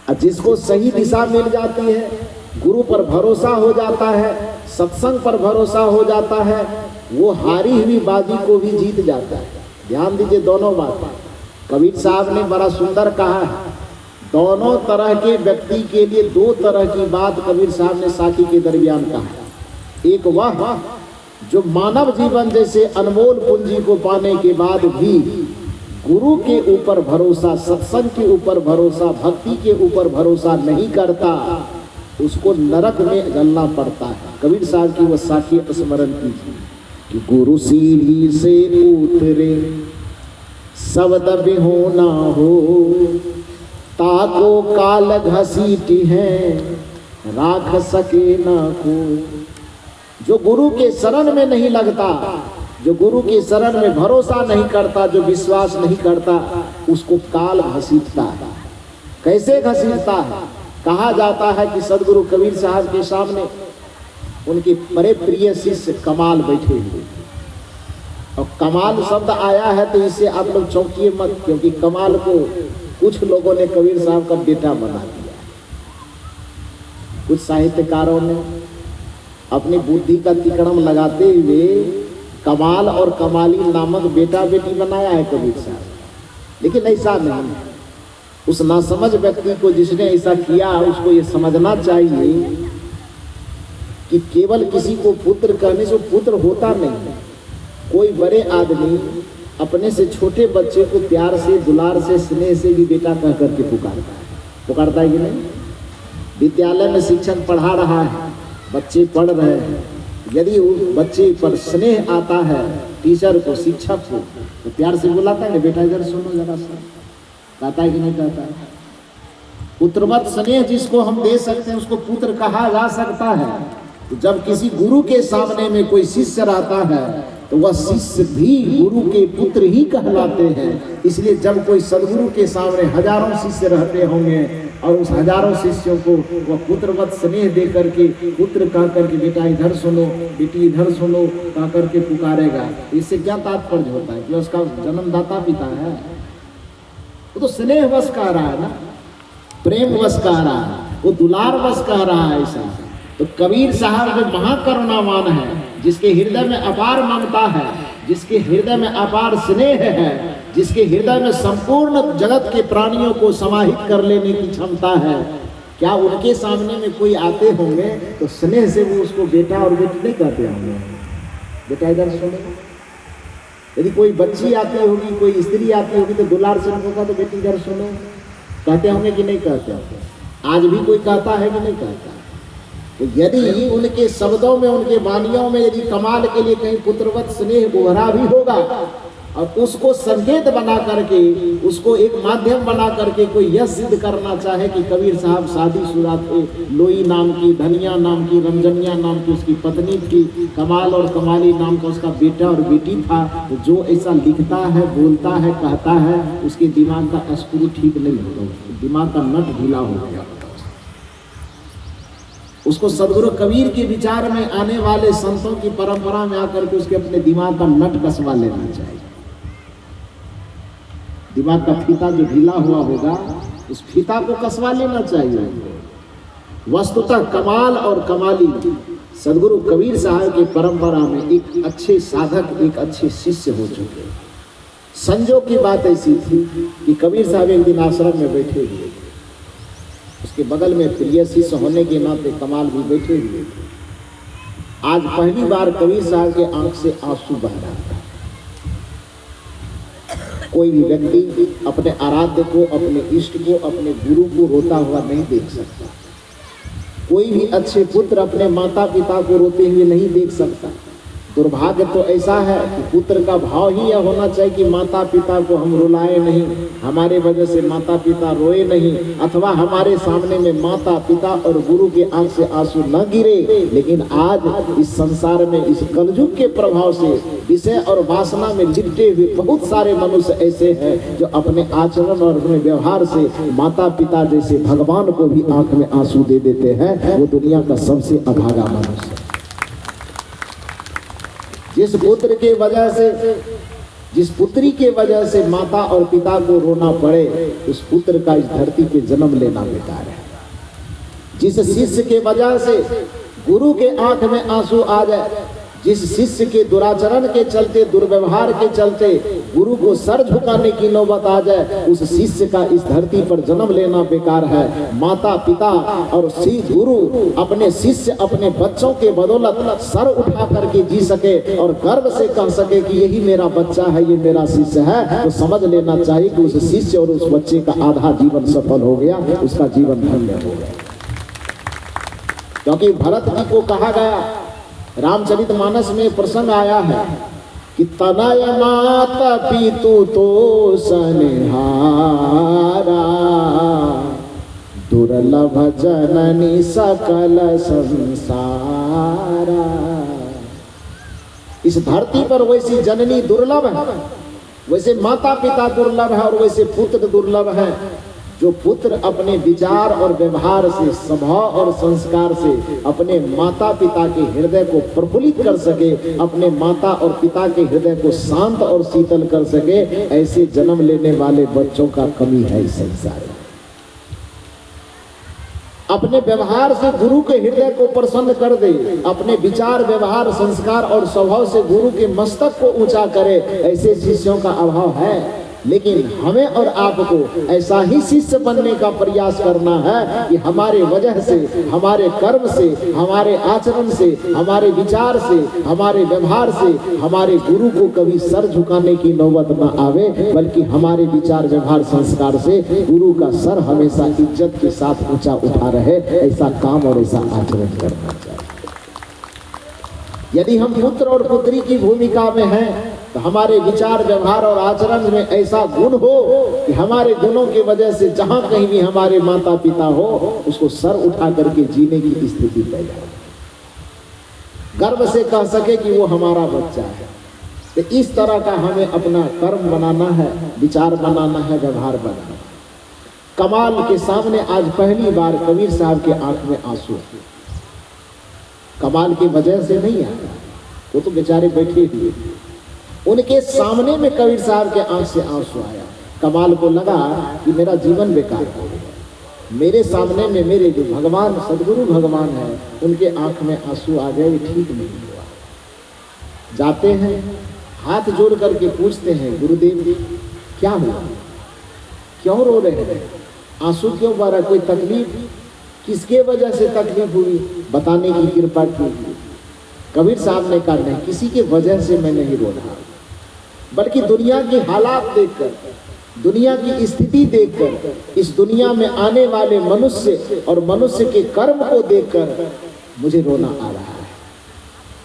और जिसको सही दिशा मिल जाती है, गुरु पर भरोसा हो जाता है, सत्संग पर भरोसा हो जाता है, वो हारी हुई बाजी को भी जीत जाता है। ध्यान दीजिए दोनों बातें। कबीर साहब ने बड़ा सुंदर कहा है, दोनों तरह के व्यक्ति के लिए दो तरह की बात कबीर साहब ने साखी के दरमियान कहा है। एक वह जो मानव जीवन जैसे अनमोल पूंजी को पाने के बाद भी गुरु के ऊपर भरोसा, सत्संग के ऊपर भरोसा, भक्ति के ऊपर भरोसा नहीं करता, उसको नरक में जलना पड़ता है। कबीर साहब की वह साखी स्मरण कीजिए कि गुरु सीढ़ी से उतरे शब्द बिहोना हो, ताको काल घसीटी है राख सके ना को। जो गुरु के शरण में नहीं लगता, जो गुरु के शरण में भरोसा नहीं करता, जो विश्वास नहीं करता, उसको काल घसीटता है। कैसे घसीटता है? कहा जाता है कि सदगुरु कबीर साहब के सामने उनके बड़े प्रिय शिष्य कमाल बैठे हुए, और कमाल शब्द आया है तो इससे आप लोग चौंकिए मत, क्योंकि कमाल को कुछ लोगों ने कबीर साहब का बेटा बना दिया। कुछ साहित्यकारों ने अपनी बुद्धि का तिकड़म लगाते हुए कमाल और कमाली नामक बेटा बेटी बनाया है कबीर साहब, लेकिन ऐसा नहीं है। उस नासमझ व्यक्ति को जिसने ऐसा किया, उसको ये समझना चाहिए कि केवल किसी को पुत्र कहने से पुत्र होता नहीं है। कोई बड़े आदमी अपने से छोटे बच्चे को प्यार से, दुलार से, स्नेह से भी बेटा कह करके पुकारता है कि नहीं? विद्यालय में शिक्षक पढ़ा रहा है, बच्चे पढ़ रहे हैं, यदि उस बच्चे पर स्नेह आता है, टीचर को, शिक्षक को, तो प्यार से बुलाता है, बेटा इधर सुनो जरा सा, कहता है कि नहीं कहता है? पुत्रवत स्नेह जिसको हम दे सकते हैं उसको पुत्र कहा जा सकता है। तो जब किसी गुरु के सामने में कोई शिष्य रहता है तो वह शिष्य भी गुरु के पुत्र ही कहलाते हैं। इसलिए जब कोई सदगुरु के सामने हजारों शिष्य रहते होंगे और उस हजारों शिष्यों को वह पुत्रवत स्नेह दे करके, पुत्र कह करके, बेटा इधर सुनो, बेटी इधर सुनो कह करके पुकारेगा, इससे क्या तात्पर्य होता है कि उसका जन्मदाता पिता है? वो तो स्नेह वश कह रहा है ना, प्रेम वश कह रहा है, वो दुलार वश कह रहा है। ऐसा तो कबीर साहब जो महाकरुणावान है, जिसके हृदय में अपार ममता है, जिसके हृदय में अपार स्नेह है, जिसके हृदय में संपूर्ण जगत के प्राणियों को समाहित कर लेने की क्षमता है, क्या उनके सामने में कोई आते होंगे तो स्नेह से वो उसको बेटा और बेटी नहीं कहते होंगे? बेटा इधर सुनो। यदि कोई बच्ची आती होगी, कोई स्त्री आती होगी तो दुलार से होगा तो बेटी इधर सुनो कहते होंगे कि नहीं कहते होंगे? आज भी कोई कहता है कि नहीं कहता? तो यदि उनके शब्दों में, उनके वाणियों में यदि कमाल के लिए कहीं पुत्रवत स्नेह उभरा भी होगा और उसको संकेत बना करके, उसको एक माध्यम बना करके कोई यह सिद्ध करना चाहे कि कबीर साहब शादीशुदा थे, लोई नाम की, धनिया नाम की, रंजनिया नाम की उसकी पत्नी थी, कमाल और कमाली नाम का उसका बेटा और बेटी था, तो जो ऐसा लिखता है, बोलता है, कहता है, उसके दिमाग का स्क्रू ठीक नहीं होता, दिमाग का नट ढीला हो गया। उसको सदगुरु कबीर के विचार में आने वाले संतों की परंपरा में आकर के उसके अपने दिमाग का नट कसवा लेना चाहिए। दिमाग का फीता जो ढीला हुआ होगा उस फीता को कसवा लेना चाहिए। वस्तुतः कमाल और कमाली सदगुरु कबीर साहब की परंपरा में एक अच्छे साधक, एक अच्छे शिष्य हो चुके। संजोग की बात ऐसी थी कि कबीर साहब एक दिन आश्रम में बैठे हुए, उसके बगल में प्रिय शिष्य होने के नाते कमाल भी बैठे हुए थे। आज पहली बार कबीर साहब के आंख से आंसू बह रहा था। कोई भी व्यक्ति अपने आराध्य को, अपने इष्ट को, अपने गुरु को रोता हुआ नहीं देख सकता। कोई भी अच्छे पुत्र अपने माता पिता को रोते हुए नहीं देख सकता। दुर्भाग्य तो ऐसा है कि पुत्र का भाव ही यह होना चाहिए कि माता पिता को हम रुलाए नहीं, हमारे वजह से माता पिता रोए नहीं, अथवा हमारे सामने में माता पिता और गुरु के आंख से आंसू न गिरे। लेकिन आज इस संसार में, इस कलयुग के प्रभाव से विषय और वासना में लिपटे हुए बहुत सारे मनुष्य ऐसे हैं जो अपने आचरण और अपने व्यवहार से माता पिता जैसे भगवान को भी आंख में आंसू दे देते हैं। वो दुनिया का सबसे अभागा मनुष्य। जिस पुत्र के वजह से जिस पुत्री के वजह से माता और पिता को रोना पड़े, उस पुत्र का इस धरती पे जन्म लेना बेकार है। जिस शिष्य के वजह से गुरु के आंख में आंसू आ जाए, जिस शिष्य के दुराचरण के चलते, दुर्व्यवहार के चलते गुरु को सर झुकाने की नौबत आ जाए, उस शिष्य का इस धरती पर जन्म लेना बेकार है। माता पिता और गुरु अपने शिष्य, अपने बच्चों के बदौलत सर उठा करके जी सके और गर्व से कह सके कि यही मेरा बच्चा है, ये मेरा शिष्य है, तो समझ लेना चाहिए कि उस शिष्य और उस बच्चे का आधा जीवन सफल हो गया, उसका जीवन धन्य हो गया। क्योंकि भरत जी को कहा गया, रामचरितमानस में प्रसंग आया है कि तनय माता पितु तो सनिहारा, दुर्लभ जननी सकल संसारा। इस धरती पर वैसी जननी दुर्लभ है, वैसे माता पिता दुर्लभ है और वैसे पुत्र दुर्लभ है। जो पुत्र अपने विचार और व्यवहार से, स्वभाव और संस्कार से अपने माता पिता के हृदय को प्रफुल्लित कर सके, अपने माता और पिता के हृदय को शांत और शीतल कर सके, ऐसे जन्म लेने वाले बच्चों का कमी है इस संसार में। अपने व्यवहार से गुरु के हृदय को प्रसन्न कर दे, अपने विचार, व्यवहार, संस्कार और स्वभाव से गुरु के मस्तक को ऊंचा करे, ऐसे शिष्यों का अभाव है। लेकिन हमें और आपको ऐसा ही शिष्य बनने का प्रयास करना है कि हमारे वजह से, हमारे कर्म से, हमारे आचरण से, हमारे विचार से, हमारे व्यवहार से हमारे गुरु को कभी सर झुकाने की नौबत न आवे, बल्कि हमारे विचार, व्यवहार, संस्कार से गुरु का सर हमेशा इज्जत के साथ ऊंचा उठा रहे। ऐसा काम और ऐसा आचरण करना चाहिए। यदि हम पुत्र और पुत्री की भूमिका में हैं, तो हमारे विचार, व्यवहार और आचरण में ऐसा गुण हो कि हमारे गुणों की वजह से जहां कहीं भी हमारे माता पिता हो, उसको सर उठा करके जीने की स्थिति पैदा हो, गर्व से कह सके कि वो हमारा बच्चा है। तो इस तरह का हमें अपना कर्म बनाना है, विचार बनाना है, व्यवहार बनाना है। कमाल के सामने आज पहली बार कबीर साहब के आंख में आंसू, कमाल की वजह से नहीं आया, वो तो बेचारे बैठे हुए, उनके सामने में कबीर साहब के आंख से आंसू आया। कमाल को लगा कि मेरा जीवन बेकार हो गया, मेरे सामने में मेरे जो भगवान, सदगुरु भगवान है, उनके आंख में आंसू आ गए, ठीक नहीं हुआ। जाते हैं, हाथ जोड़ करके पूछते हैं, गुरुदेव क्या हुआ, क्यों रो रहे हैं, आंसू क्यों बह रहा, कोई तकलीफ, किसके वजह से तकलीफ हुई, बताने की कृपा कीजिए। कबीर साहब ने कहा नहीं, किसी के वजह से मैं नहीं रो रहा, बल्कि दुनिया की हालात देखकर, दुनिया की स्थिति देखकर, इस दुनिया में आने वाले मनुष्य और मनुष्य के कर्म को देखकर मुझे रोना आ रहा है।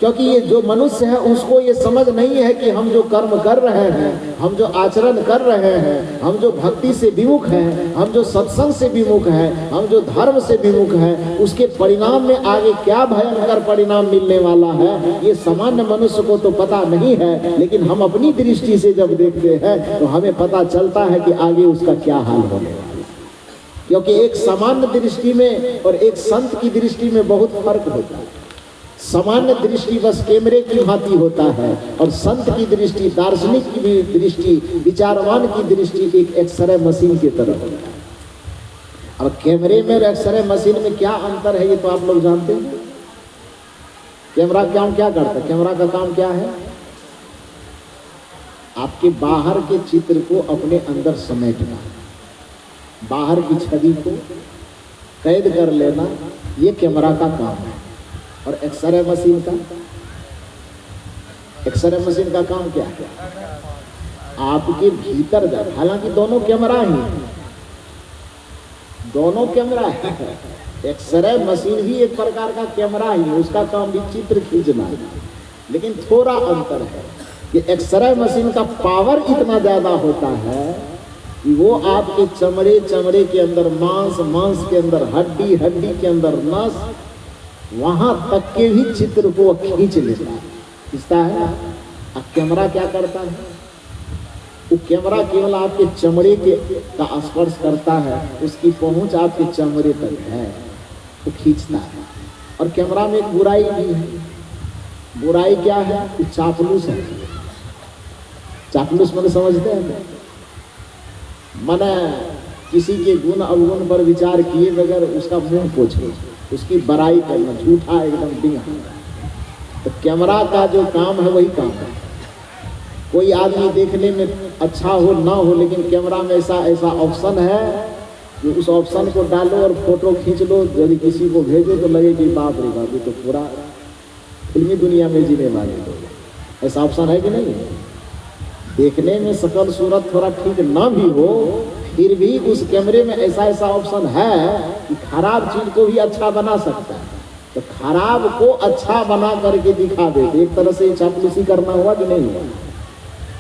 क्योंकि ये जो मनुष्य है उसको ये समझ नहीं है कि हम जो कर्म कर रहे हैं, हम जो आचरण कर रहे हैं, हम जो भक्ति से विमुख हैं, हम जो सत्संग से विमुख हैं, हम जो धर्म से विमुख हैं, उसके परिणाम में आगे क्या भयंकर परिणाम मिलने वाला है, ये सामान्य मनुष्य को तो पता नहीं है। लेकिन हम अपनी दृष्टि से जब देखते हैं तो हमें पता चलता है कि आगे उसका क्या हाल होने वाला है। क्योंकि एक सामान्य दृष्टि में और एक संत की दृष्टि में बहुत फर्क होता है। सामान्य दृष्टि बस कैमरे की भांति होता है और संत की दृष्टि, दार्शनिक की दृष्टि, विचारवान की दृष्टि एक एक्सरे मशीन की तरह होता है। अब कैमरे में और एक्सरे मशीन में क्या अंतर है ये तो आप लोग जानते हैं। कैमरा काम क्या करता है, कैमरा का काम क्या है, आपके बाहर के चित्र को अपने अंदर समेटना, बाहर की छवि को कैद कर लेना, ये कैमरा का काम है। और एक्सरे मशीन का, एक्सरे मशीन का काम क्या है, आपके भीतर जा, हालांकि दोनों कैमरा ही है, दोनों कैमरा है। एक्सरे मशीन भी एक प्रकार का कैमरा ही है, उसका काम भी चित्र खींचना है, लेकिन थोड़ा अंतर है कि एक्सरे मशीन का पावर इतना ज्यादा होता है कि वो आपके चमड़े, चमड़े के अंदर मांस, मांस के अंदर हड्डी, हड्डी के अंदर नस, वहां तक के भी चित्र को खींच लेता है, खींचता है। अब कैमरा क्या करता है, वो कैमरा केवल आपके चमड़े के का स्पर्श करता है, उसकी पहुंच आपके चमड़े तक है, वो खींचता है। और कैमरा में एक बुराई भी है, बुराई क्या है, वो चापलूस है। चापलूस मैंने समझते हैं, मैंने किसी के गुण अवगुण पर विचार किए बगैर उसका मुंह पोछना, उसकी बड़ाई करना, झूठा एकदम डिंगा। तो कैमरा का जो काम है वही काम है। कोई आदमी देखने में अच्छा हो ना हो, लेकिन कैमरा में ऐसा ऐसा ऑप्शन है कि उस ऑप्शन को डालो और फोटो खींच लो, यदि किसी को भेजो तो लगे कि बाप रे बाप, ये तो पूरा फिल्मी दुनिया में जीने वाले लोग। ऐसा ऑप्शन है कि नहीं? देखने में शकल सूरत थोड़ा ठीक ना भी हो, फिर भी उस कैमरे में ऐसा ऐसा ऑप्शन है कि खराब चीज को भी अच्छा बना सकता है। तो खराब को अच्छा बना करके दिखा दे, एक तरह से चापलूसी करना हुआ कि नहीं हुआ?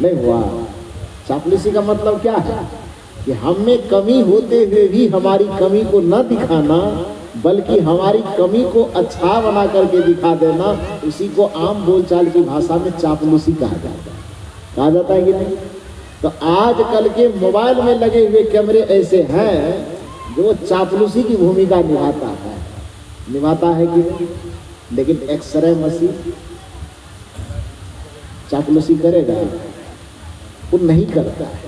नहीं हुआ। चापलूसी का मतलब क्या है कि हम में कमी होते हुए भी हमारी कमी को न दिखाना, बल्कि हमारी कमी को अच्छा बना करके दिखा देना, उसी को आम बोलचाल की भाषा में चापलूसी कहा जाता है। कहा जाता है कि नहीं? तो आजकल के मोबाइल में लगे हुए कैमरे ऐसे हैं जो चापलूसी की भूमिका निभाता है कि नहीं? लेकिन एक्सरे मशीन चापलूसी करेगा? वो नहीं करता है।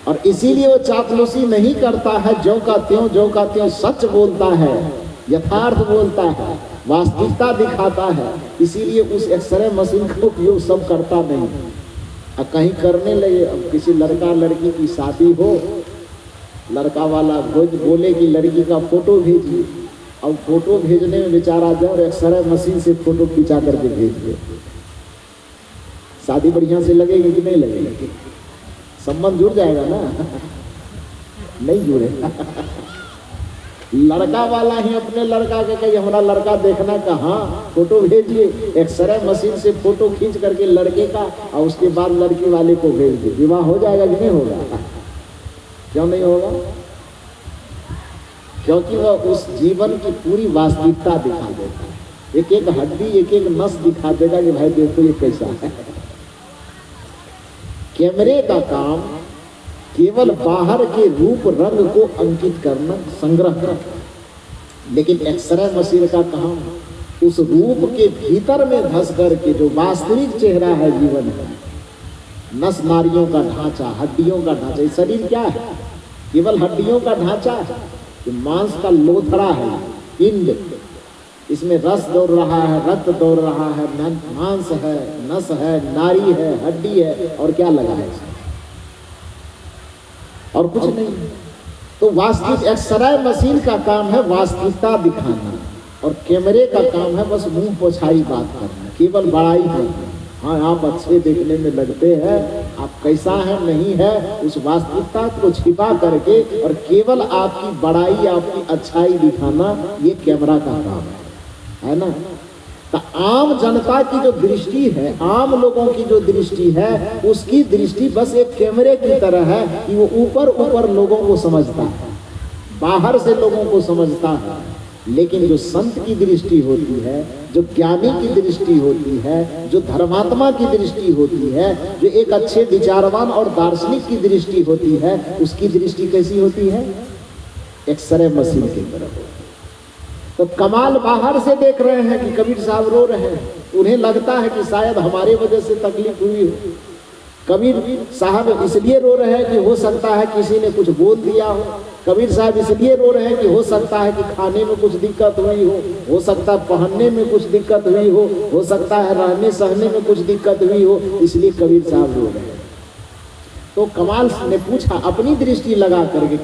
और इसीलिए वो चापलूसी नहीं करता है, जो का त्यों सच बोलता है, यथार्थ बोलता है, वास्तविकता दिखाता है। इसीलिए उस एक्सरे मशीन का उपयोग सब करता नहीं। अब कहीं करने लगे, अब किसी लड़का लड़की की शादी हो, लड़का वाला बोले कि लड़की का फोटो भेजिए, अब फोटो भेजने में बेचारा जाओ और एक्सरे मशीन से फोटो खिंचा करके भेज दे। शादी बढ़िया से लगेगी कि नहीं लगेगी? संबंध जुड़ जाएगा ना? नहीं जुड़ेगा। लड़का वाला ही अपने लड़का के कही हमारा लड़का देखना कहाँ, फोटो भेजिए, एक्सरे मशीन से फोटो खींच करके लड़के का, और उसके बाद लड़की वाले को भेज दे। विवाह हो जाएगा कि नहीं होगा? क्यों नहीं होगा? क्योंकि वह उस जीवन की पूरी वास्तविकता दिखा देगा। एक एक हड्डी, एक एक नस दिखा देगा कि भाई देखो ये कैसा है। कैमरे का काम केवल बाहर के रूप रंग को अंकित करना, संग्रह करना, लेकिन एक्सरे मशीन का काम उस रूप के भीतर में धंस करके जो वास्तविक चेहरा है जीवन का, नस नारियों का ढांचा, हड्डियों का ढांचा। शरीर क्या है? केवल हड्डियों का ढांचा है, कि मांस का लोथड़ा है, पिंड, इसमें रस दौड़ रहा है, रक्त दौड़ रहा है, मांस है, नस है, नारी है, हड्डी है, और क्या लगा है इसमें? और कुछ नहीं। तो वास्तविक एक्सरे मशीन का काम है वास्तविकता दिखाना, और कैमरे का काम है बस मुंह पोछाई बात करना, केवल बड़ाई करना। हाँ, आप अच्छे देखने में लगते हैं, आप कैसा है नहीं है, उस वास्तविकता को छिपा करके और केवल आपकी बड़ाई, आपकी अच्छाई दिखाना, ये कैमरा का काम है ना? तो आम जनता की जो दृष्टि है, आम लोगों की जो दृष्टि है, उसकी दृष्टि बस एक कैमरे की तरह है कि वो ऊपर ऊपर लोगों को समझता है, बाहर से लोगों को समझता है। लेकिन जो संत की दृष्टि होती है, जो ज्ञानी की दृष्टि होती है, जो धर्मात्मा की दृष्टि होती है, जो एक अच्छे विचारवान और दार्शनिक की दृष्टि होती है, उसकी दृष्टि कैसी होती है? एक्सरे मशीन की तरह होती है। तो कमाल बाहर से देख रहे हैं कि कबीर साहब रो रहे हैं, उन्हें लगता है कि शायद हमारे वजह से तकलीफ हुई हो। कबीर साहब इसलिए रो रहे हैं कि हो सकता है किसी ने कुछ बोल दिया हो। कबीर साहब इसलिए रो रहे हैं कि हो सकता है कि खाने में कुछ दिक्कत हुई हो सकता है पहनने में कुछ दिक्कत हुई हो सकता है रहने सहने में कुछ दिक्कत हुई हो, इसलिए कबीर साहब रो रहे हैं। तो कमाल ने पूछा अपनी दृष्टि लगा करके,